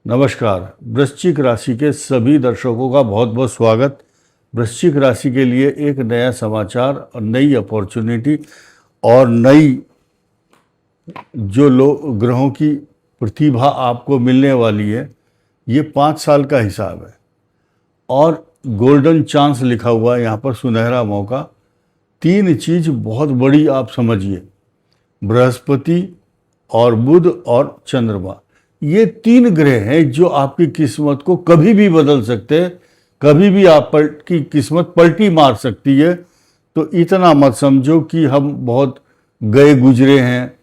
नमस्कार। वृश्चिक राशि के सभी दर्शकों का बहुत बहुत स्वागत। वृश्चिक राशि के लिए एक नया समाचार और नई अपॉर्चुनिटी और नई जो ग्रहों की प्रतिभा आपको मिलने वाली है, ये 5 साल का हिसाब है और गोल्डन चांस लिखा हुआ है यहाँ पर, सुनहरा मौका। 3 चीज़ बहुत बड़ी आप समझिए, बृहस्पति और बुध और चंद्रमा, ये 3 ग्रह हैं जो आपकी किस्मत को कभी भी बदल सकते हैं, कभी भी आपकी किस्मत पलटी मार सकती है। तो इतना मत समझो कि हम बहुत गए गुजरे हैं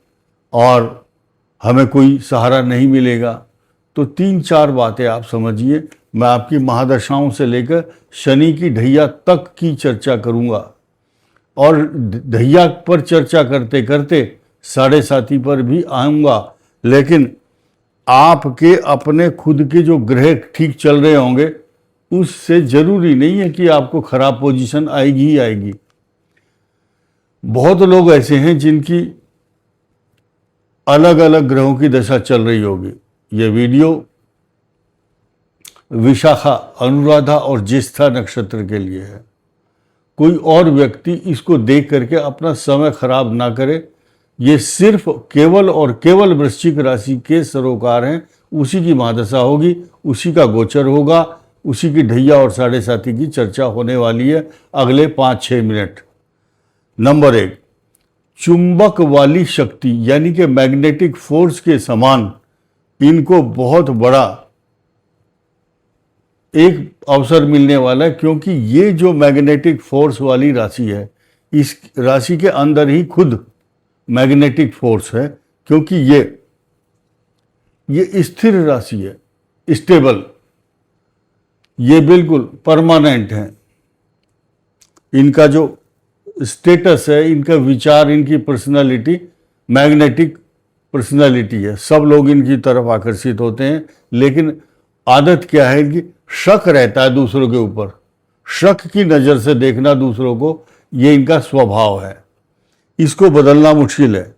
और हमें कोई सहारा नहीं मिलेगा। तो 3-4 बातें आप समझिए। मैं आपकी महादशाओं से लेकर शनि की ढैया तक की चर्चा करूंगा और ढैया पर चर्चा करते करते 7.5 पर भी आऊँगा। लेकिन आपके अपने खुद के जो ग्रह ठीक चल रहे होंगे, उससे ज़रूरी नहीं है कि आपको खराब पोजीशन आएगी ही आएगी। बहुत लोग ऐसे हैं जिनकी अलग अलग ग्रहों की दशा चल रही होगी। ये वीडियो विशाखा, अनुराधा और ज्येष्ठा नक्षत्र के लिए है। कोई और व्यक्ति इसको देख करके अपना समय खराब ना करे। ये सिर्फ केवल और केवल वृश्चिक राशि के सरोकार हैं, उसी की महादशा होगी, उसी का गोचर होगा, उसी की ढैया और 7.5 की चर्चा होने वाली है अगले 5-6 मिनट। नंबर 1, चुंबक वाली शक्ति यानी कि मैग्नेटिक फोर्स के समान इनको बहुत बड़ा एक अवसर मिलने वाला है, क्योंकि ये जो मैग्नेटिक फोर्स वाली राशि है, इस राशि के अंदर ही खुद मैग्नेटिक फोर्स है, क्योंकि ये स्थिर राशि है, स्टेबल, ये बिल्कुल परमानेंट है। इनका जो स्टेटस है, इनका विचार, इनकी पर्सनालिटी मैग्नेटिक पर्सनालिटी है। सब लोग इनकी तरफ आकर्षित होते हैं। लेकिन आदत क्या है कि शक रहता है दूसरों के ऊपर, शक की नज़र से देखना दूसरों को, ये इनका स्वभाव है। इसको बदलना मुश्किल है।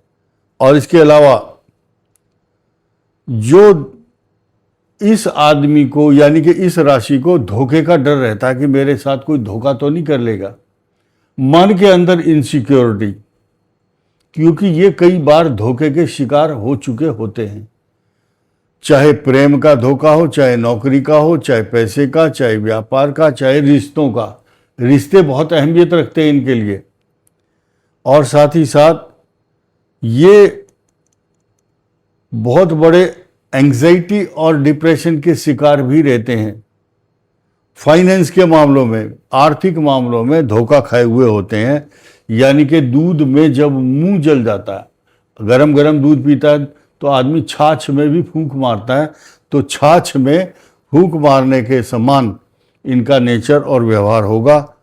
और इसके अलावा जो इस आदमी को यानी कि इस राशि को धोखे का डर रहता है कि मेरे साथ कोई धोखा तो नहीं कर लेगा, मन के अंदर इनसिक्योरिटी, क्योंकि ये कई बार धोखे के शिकार हो चुके होते हैं। चाहे प्रेम का धोखा हो, चाहे नौकरी का हो, चाहे पैसे का, चाहे व्यापार का, चाहे रिश्तों का। रिश्ते बहुत अहमियत रखते हैं इनके लिए। और साथ ही साथ ये बहुत बड़े एंग्जाइटी और डिप्रेशन के शिकार भी रहते हैं। फाइनेंस के मामलों में, आर्थिक मामलों में धोखा खाए हुए होते हैं। यानी कि दूध में जब मुंह जल जाता है, गरम गरम दूध पीता है तो आदमी छाछ में भी फूंक मारता है, तो छाछ में फूंक मारने के समान इनका नेचर और व्यवहार होगा।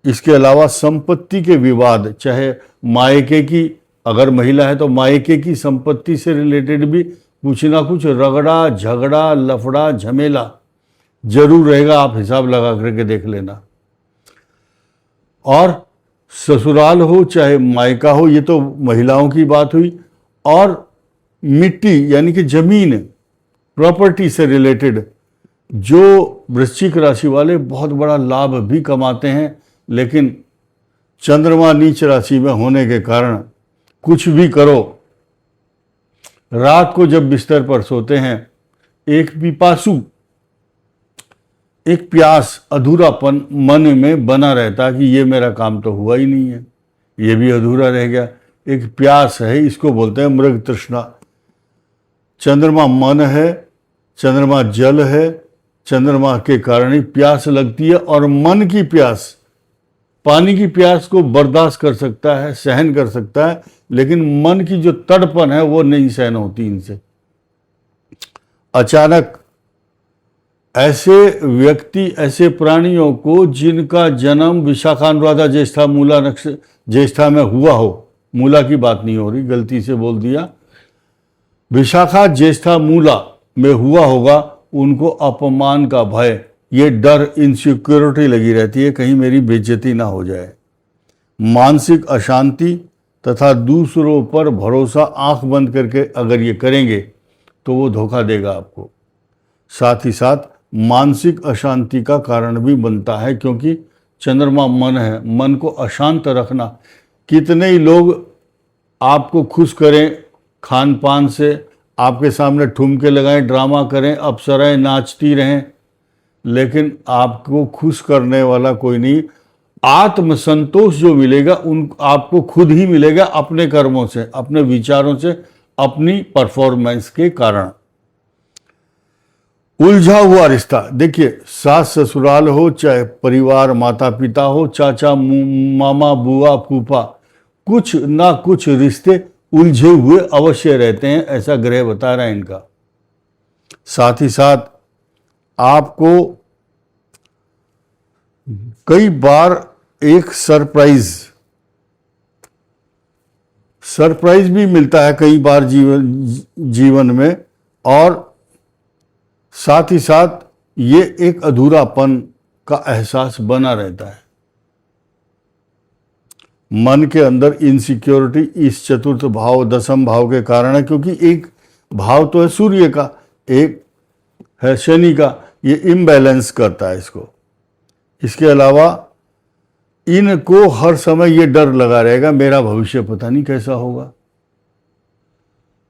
इसके अलावा संपत्ति के विवाद, चाहे मायके की, अगर महिला है तो मायके की संपत्ति से रिलेटेड भी कुछ ना कुछ रगड़ा, झगड़ा, लफड़ा, झमेला जरूर रहेगा। आप हिसाब लगा करके देख लेना। और ससुराल हो चाहे मायका हो, ये तो महिलाओं की बात हुई। और मिट्टी यानी कि जमीन, प्रॉपर्टी से रिलेटेड जो वृश्चिक राशि वाले बहुत बड़ा लाभ भी कमाते हैं, लेकिन चंद्रमा नीच राशि में होने के कारण कुछ भी करो, रात को जब बिस्तर पर सोते हैं, एक पिपासु, एक प्यास, अधूरापन मन में बना रहता कि ये मेरा काम तो हुआ ही नहीं है, ये भी अधूरा रह गया। एक प्यास है, इसको बोलते हैं मृग तृष्णा। चंद्रमा मन है, चंद्रमा जल है, चंद्रमा के कारण ही प्यास लगती है। और मन की प्यास, पानी की प्यास को बर्दाश्त कर सकता है, सहन कर सकता है, लेकिन मन की जो तड़पन है वो नहीं सहन होती इनसे। अचानक ऐसे व्यक्ति, ऐसे प्राणियों को जिनका जन्म विशाखा, अनुराधा, ज्येष्ठा, मूला नक्षत्र, ज्येष्ठा में हुआ हो, मूला की बात नहीं हो रही, गलती से बोल दिया, विशाखा, ज्येष्ठा, मूला में हुआ होगा, उनको अपमान का भय, ये डर, इनसिक्योरिटी लगी रहती है, कहीं मेरी बेइज्जती ना हो जाए। मानसिक अशांति तथा दूसरों पर भरोसा आंख बंद करके अगर ये करेंगे तो वो धोखा देगा आपको। साथ ही साथ मानसिक अशांति का कारण भी बनता है, क्योंकि चंद्रमा मन है, मन को अशांत रखना। कितने ही लोग आपको खुश करें खान पान से, आपके सामने ठुमके लगाएं, ड्रामा करें, अप्सराएं नाचती रहें, लेकिन आपको खुश करने वाला कोई नहीं। आत्मसंतोष जो मिलेगा उन आपको खुद ही मिलेगा, अपने कर्मों से, अपने विचारों से, अपनी परफॉर्मेंस के कारण। उलझा हुआ रिश्ता, देखिए सास ससुराल हो, चाहे परिवार माता पिता हो, चाचा मामा बुआ फूफा, कुछ ना कुछ रिश्ते उलझे हुए अवश्य रहते हैं, ऐसा ग्रह बता रहा है इनका। साथ ही साथ आपको कई बार एक सरप्राइज भी मिलता है कई बार जीवन में, और साथ ही साथ ये एक अधूरापन का एहसास बना रहता है। मन के अंदर इनसिक्योरिटी इस चतुर्थ भाव दसम भाव के कारण है, क्योंकि एक भाव तो है सूर्य का, एक है शनि का, ये इम्बैलेंस करता है इसको। इसके अलावा इनको हर समय ये डर लगा रहेगा, मेरा भविष्य पता नहीं कैसा होगा,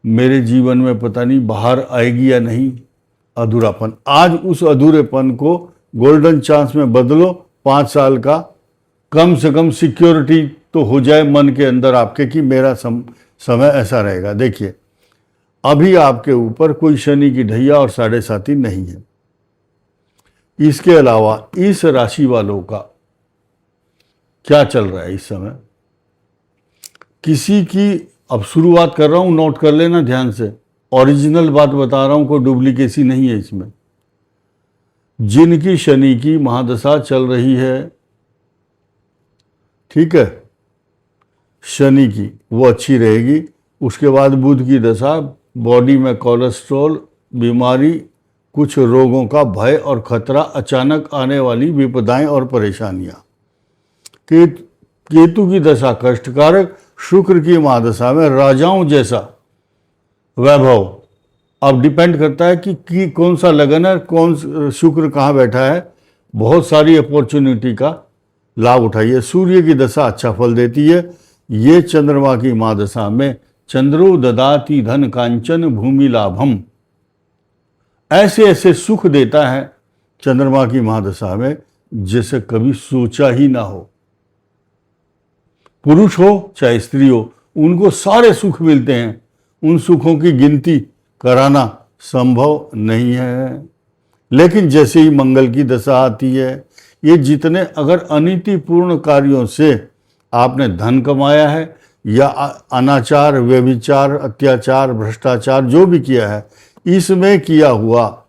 मेरे जीवन में पता नहीं बाहर आएगी या नहीं। अधूरापन, आज उस अधूरेपन को गोल्डन चांस में बदलो, 5 साल का कम से कम सिक्योरिटी तो हो जाए मन के अंदर आपके कि मेरा समय ऐसा रहेगा। देखिए अभी आपके ऊपर कोई शनि की ढैया और 7.5 नहीं है। इसके अलावा इस राशि वालों का क्या चल रहा है इस समय, किसी की, अब शुरुआत कर रहा हूं, नोट कर लेना ध्यान से, ओरिजिनल बात बता रहा हूं, कोई डुप्लीकेसी नहीं है इसमें। जिनकी शनि की महादशा चल रही है, ठीक है, शनि की वो अच्छी रहेगी। उसके बाद बुध की दशा, बॉडी में कोलेस्ट्रॉल, बीमारी, कुछ रोगों का भय और खतरा, अचानक आने वाली विपदाएं और परेशानियां। केतु की दशा कष्टकारक, शुक्र की महादशा में राजाओं जैसा वैभव। अब डिपेंड करता है कि कौन सा लगन है, कौन शुक्र कहाँ बैठा है। बहुत सारी अपॉर्चुनिटी का लाभ उठाइए। सूर्य की दशा अच्छा फल देती है। ये चंद्रमा की महादशा में चंद्रो ददाति धन कांचन भूमि लाभम, ऐसे ऐसे सुख देता है चंद्रमा की महादशा में जैसे कभी सोचा ही ना हो। पुरुष हो चाहे स्त्री हो, उनको सारे सुख मिलते हैं, उन सुखों की गिनती कराना संभव नहीं है। लेकिन जैसे ही मंगल की दशा आती है, ये जितने अगर अनीतिपूर्ण कार्यों से आपने धन कमाया है या अनाचार, व्यभिचार, अत्याचार, भ्रष्टाचार जो भी किया है, इसमें किया हुआ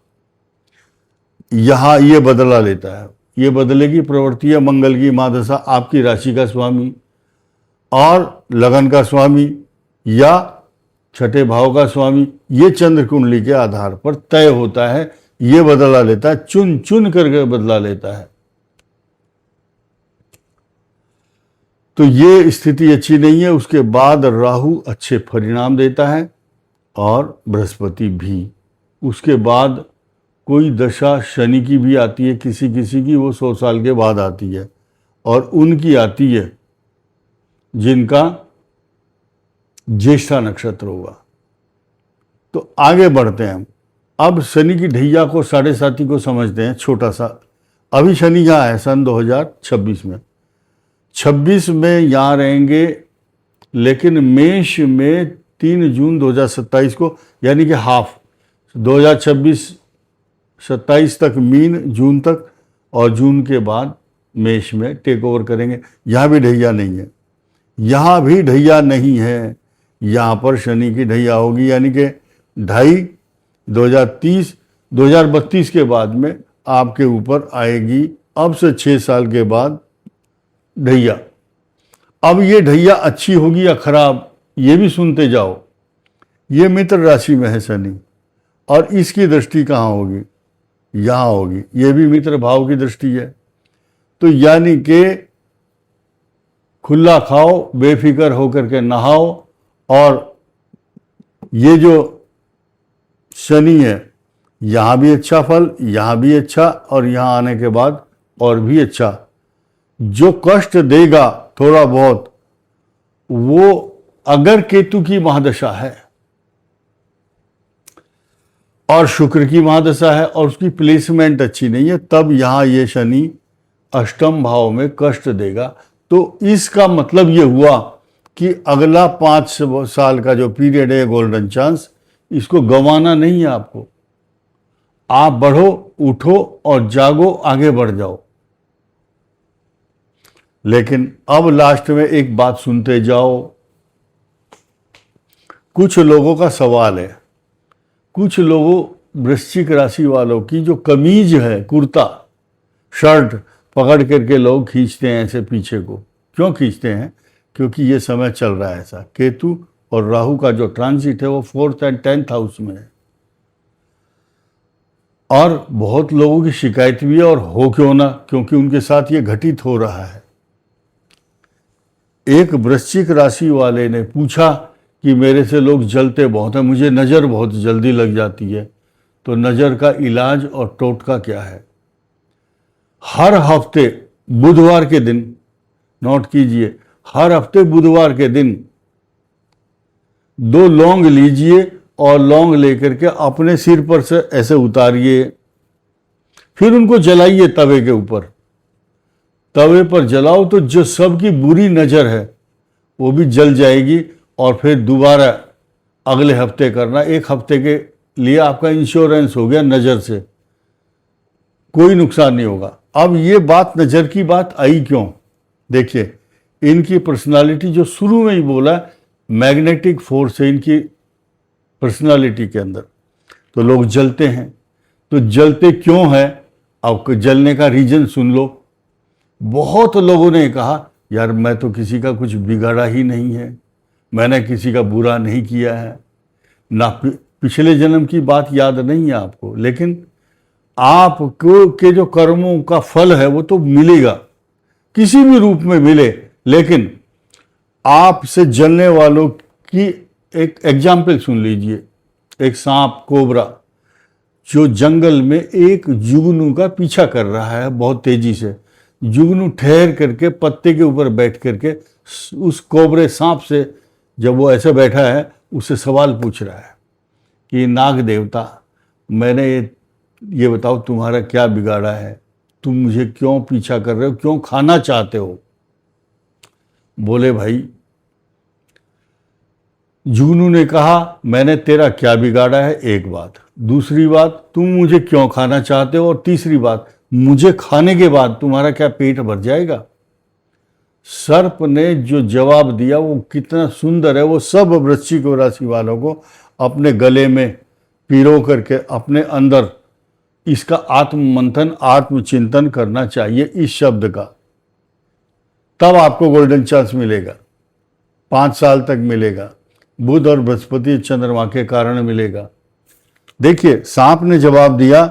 यहाँ ये बदला लेता है। ये बदले की प्रवृत्ति है। मंगल की महादशा आपकी राशि का स्वामी और लगन का स्वामी या छठे भाव का स्वामी, ये चंद्र कुंडली के आधार पर तय होता है। ये बदला लेता है, चुन चुन करके बदला लेता है। तो ये स्थिति अच्छी नहीं है। उसके बाद राहु अच्छे परिणाम देता है और बृहस्पति भी। उसके बाद कोई दशा शनि की भी आती है, किसी किसी की वो 100 साल के बाद आती है, और उनकी आती है जिनका ज्येष्ठा नक्षत्र होगा। तो आगे बढ़ते हैं हम। अब शनि की ढैया को 7.5 को समझते हैं, छोटा सा। अभी शनि यहाँ है सन 2026 में, 26 में यहाँ रहेंगे, लेकिन मेष में 3 जून 2027 को, यानी कि हाफ 2026-27 तक मीन, जून तक, और जून के बाद मेष में टेक ओवर करेंगे। यहाँ भी ढैया नहीं है, यहाँ भी ढैया नहीं है। यहाँ पर शनि की ढैया होगी, यानी कि 2032 के बाद में आपके ऊपर आएगी। अब से 6 साल के बाद ढैया। अब ये ढैया अच्छी होगी या खराब, ये भी सुनते जाओ। ये मित्र राशि में है शनि, और इसकी दृष्टि कहाँ होगी? यहाँ होगी। ये भी मित्र भाव की दृष्टि है। तो यानी कि खुला खाओ, बेफिक्र होकर के नहाओ, और ये जो शनि है यहाँ भी अच्छा फल, यहाँ भी अच्छा, और यहाँ आने के बाद और भी अच्छा। जो कष्ट देगा थोड़ा बहुत, वो अगर केतु की महादशा है और शुक्र की महादशा है और उसकी प्लेसमेंट अच्छी नहीं है, तब यहाँ ये शनि अष्टम भाव में कष्ट देगा। तो इसका मतलब ये हुआ कि अगला 5 साल का जो पीरियड है गोल्डन चांस, इसको गंवाना नहीं है आपको। आप बढ़ो, उठो और जागो, आगे बढ़ जाओ। लेकिन अब लास्ट में एक बात सुनते जाओ। कुछ लोगों का सवाल है, कुछ लोगों वृश्चिक राशि वालों की जो कमीज है, कुर्ता शर्ट पकड़ करके लोग खींचते हैं ऐसे पीछे को। क्यों खींचते हैं? क्योंकि ये समय चल रहा है ऐसा। केतु और राहु का जो ट्रांजिट है वो 4th and 10th हाउस में है, और बहुत लोगों की शिकायत भी है, और हो क्यों ना, क्योंकि उनके साथ ये घटित हो रहा है। एक वृश्चिक राशि वाले ने पूछा कि मेरे से लोग जलते बहुत हैं, मुझे नज़र बहुत जल्दी लग जाती है, तो नज़र का इलाज और टोटका क्या है? हर हफ्ते बुधवार के दिन, नोट कीजिए, हर हफ्ते बुधवार के दिन 2 लौंग लीजिए और लौंग लेकर के अपने सिर पर से ऐसे उतारिए, फिर उनको जलाइए तवे के ऊपर। तवे पर जलाओ तो जो सबकी बुरी नज़र है वो भी जल जाएगी, और फिर दोबारा अगले हफ्ते करना। 1 हफ्ते के लिए आपका इंश्योरेंस हो गया, नज़र से कोई नुकसान नहीं होगा। अब ये बात, नज़र की बात आई क्यों? देखिए, इनकी पर्सनालिटी जो शुरू में ही बोला, मैग्नेटिक फोर्स है इनकी पर्सनालिटी के अंदर, तो लोग जलते हैं। तो जलते क्यों है? अब जलने का रीजन सुन लो। बहुत लोगों ने कहा, यार मैं तो किसी का कुछ बिगाड़ा ही नहीं है, मैंने किसी का बुरा नहीं किया है ना, पिछले जन्म की बात याद नहीं है आपको, लेकिन आपको के जो कर्मों का फल है वो तो मिलेगा, किसी भी रूप में मिले। लेकिन आपसे जलने वालों की एक एग्जाम्पल सुन लीजिए। एक सांप, कोबरा, जो जंगल में एक जुगनू का पीछा कर रहा है बहुत तेजी से। जुगनू ठहर करके पत्ते के ऊपर बैठ करके उस कोबरे सांप से, जब वो ऐसे बैठा है, उससे सवाल पूछ रहा है कि नाग देवता, मैंने ये बताओ तुम्हारा क्या बिगाड़ा है, तुम मुझे क्यों पीछा कर रहे हो, क्यों खाना चाहते हो? बोले भाई, जुगनू ने कहा, मैंने तेरा क्या बिगाड़ा है, एक बात। दूसरी बात, तुम मुझे क्यों खाना चाहते हो, और तीसरी बात, मुझे खाने के बाद तुम्हारा क्या पेट भर जाएगा? सर्प ने जो जवाब दिया वो कितना सुंदर है। वो सब वृश्चिक राशि वालों को अपने गले में पिरो करके अपने अंदर इसका आत्ममंथन, आत्मचिंतन करना चाहिए इस शब्द का। तब आपको गोल्डन चांस मिलेगा, 5 साल तक मिलेगा। बुध और बृहस्पति चंद्रमा के कारण मिलेगा। देखिए, सांप ने जवाब दिया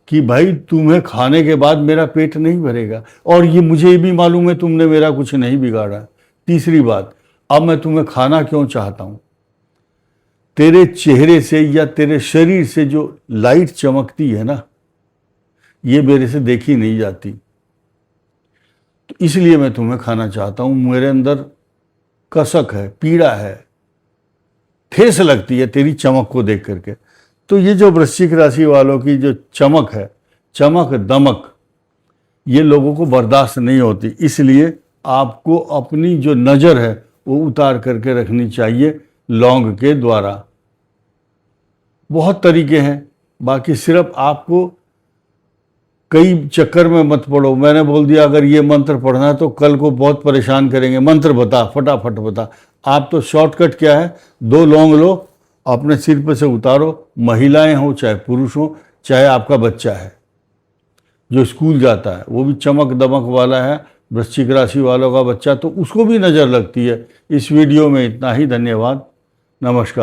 कि भाई तुम्हें खाने के बाद मेरा पेट नहीं भरेगा, और ये मुझे भी मालूम है तुमने मेरा कुछ नहीं बिगाड़ा। तीसरी बात, अब मैं तुम्हें खाना क्यों चाहता हूं? तेरे चेहरे से या तेरे शरीर से जो लाइट चमकती है ना, ये मेरे से देखी नहीं जाती, तो इसलिए मैं तुम्हें खाना चाहता हूं। मेरे अंदर कसक है, पीड़ा है, ठेस लगती है तेरी चमक को देख करके। तो ये जो वृश्चिक राशि वालों की जो चमक है, चमक दमक, ये लोगों को बर्दाश्त नहीं होती। इसलिए आपको अपनी जो नज़र है वो उतार करके रखनी चाहिए लौंग के द्वारा। बहुत तरीके हैं, बाकी सिर्फ आपको कई चक्कर में मत पड़ो। मैंने बोल दिया अगर ये मंत्र पढ़ना है तो कल को बहुत परेशान करेंगे, मंत्र बता, फटाफट बता। आप तो शॉर्टकट क्या है, 2 लौंग लो, अपने सिर पर से उतारो, महिलाएं हो चाहे पुरुष हो, चाहे आपका बच्चा है जो स्कूल जाता है, वो भी चमक दमक वाला है, वृश्चिक राशि वालों का बच्चा, तो उसको भी नज़र लगती है। इस वीडियो में इतना ही। धन्यवाद, नमस्कार।